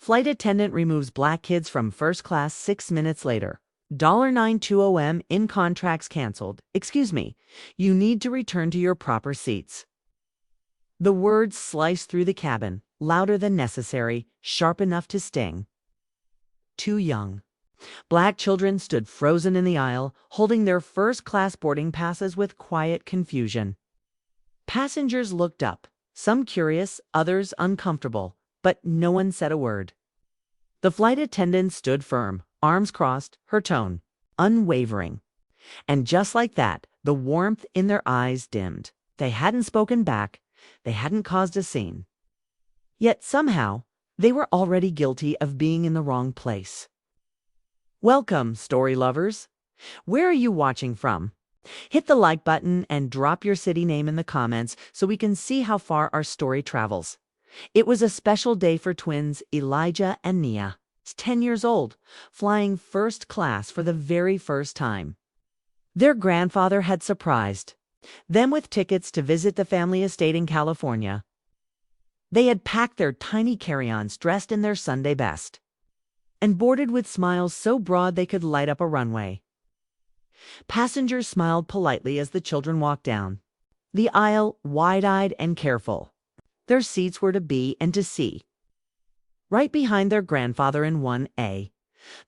Flight attendant removes black kids from first class 6 minutes later. $920 in contracts canceled. Excuse me, you need to return to your proper seats. The words sliced through the cabin, louder than necessary, sharp enough to sting. Too young. Black children stood frozen in the aisle, holding their first-class boarding passes with quiet confusion. Passengers looked up, some curious, others uncomfortable, but no one said a word. The flight attendant stood firm, arms crossed, her tone unwavering. And just like that, the warmth in their eyes dimmed. They hadn't spoken back. They hadn't caused a scene. Yet somehow, they were already guilty of being in the wrong place. Welcome, story lovers. Where are you watching from? Hit the like button and drop your city name in the comments so we can see how far our story travels. It was a special day for twins Elijah and Nia, 10 years old, flying first class for the very first time. Their grandfather had surprised them with tickets to visit the family estate in California. They had packed their tiny carry-ons dressed in their Sunday best and boarded with smiles so broad they could light up a runway. Passengers smiled politely as the children walked down the aisle, wide-eyed and careful. Their seats were to B and to C, right behind their grandfather in 1A.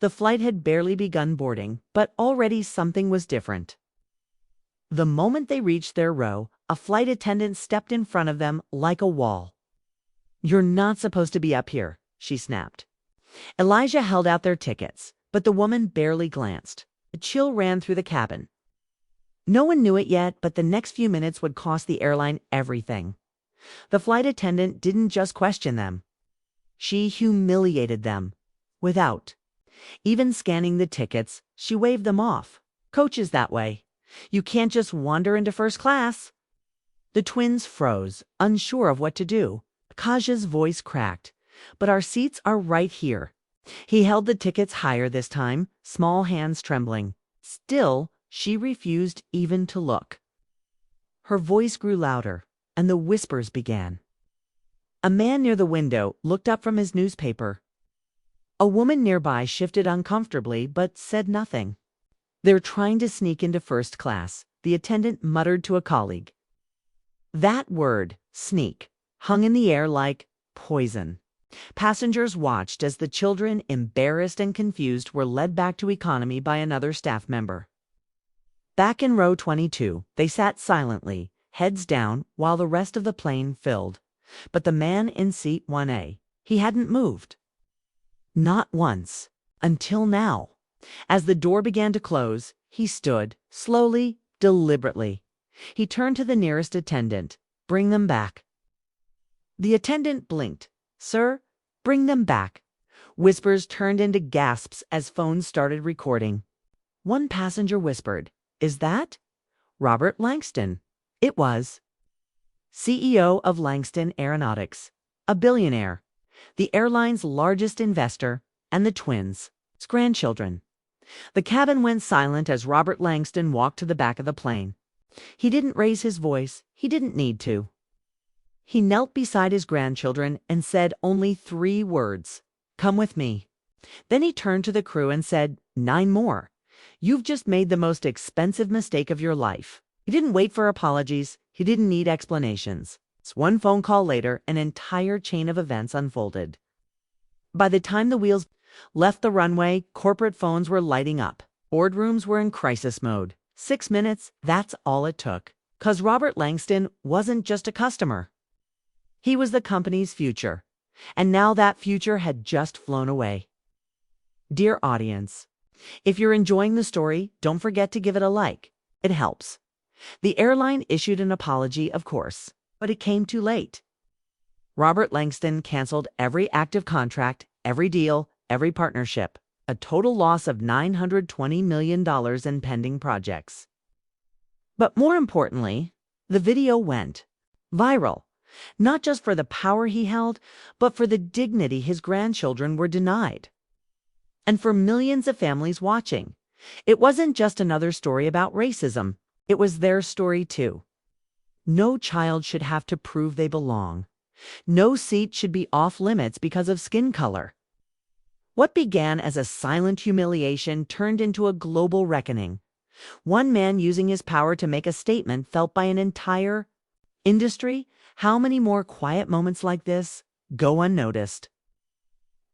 The flight had barely begun boarding, but already something was different. The moment they reached their row, a flight attendant stepped in front of them like a wall. "You're not supposed to be up here," she snapped. Elijah held out their tickets, but the woman barely glanced. A chill ran through the cabin. No one knew it yet, but the next few minutes would cost the airline everything. The flight attendant didn't just question them. She humiliated them. Without even scanning the tickets, she waved them off. "Coach is that way. You can't just wander into first class." The twins froze, unsure of what to do. Kaja's voice cracked. "But our seats are right here." He held the tickets higher this time, small hands trembling. Still, she refused even to look. Her voice grew louder, and the whispers began. A man near the window looked up from his newspaper. A woman nearby shifted uncomfortably but said nothing. "They're trying to sneak into first class," the attendant muttered to a colleague. That word, sneak, hung in the air like poison. Passengers watched as the children, embarrassed and confused, were led back to economy by another staff member. Back in row 22, they sat silently, heads down, while the rest of the plane filled. But the man in seat 1A, he hadn't moved. Not once. Until now. As the door began to close, he stood, slowly, deliberately. He turned to the nearest attendant. "Bring them back." The attendant blinked. "Sir, bring them back." Whispers turned into gasps as phones started recording. One passenger whispered, "Is that Robert Langston?" It was. CEO of Langston Aeronautics, a billionaire, the airline's largest investor, and the twins' grandchildren. The cabin went silent as Robert Langston walked to the back of the plane. He didn't raise his voice. He didn't need to. He knelt beside his grandchildren and said only 3 words. "Come with me." Then he turned to the crew and said, 9 more. "You've just made the most expensive mistake of your life." He didn't wait for apologies. He didn't need explanations. It's one phone call later, an entire chain of events unfolded. By the time the wheels left the runway, corporate phones were lighting up. Boardrooms were in crisis mode. 6 minutes, that's all it took. 'Cause Robert Langston wasn't just a customer. He was the company's future. And now that future had just flown away. Dear audience, if you're enjoying the story, don't forget to give it a like. It helps. The airline issued an apology, of course, but it came too late. Robert Langston canceled every active contract, every deal, every partnership, a total loss of $920 million in pending projects. But more importantly, the video went viral, not just for the power he held, but for the dignity his grandchildren were denied. And for millions of families watching, it wasn't just another story about racism. It was their story too. No child should have to prove they belong. No seat should be off limits because of skin color. What began as a silent humiliation turned into a global reckoning. One man using his power to make a statement felt by an entire industry. How many more quiet moments like this go unnoticed?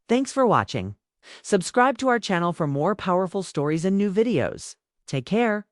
Thanks for watching. Subscribe to our channel for more powerful stories and new videos. Take care.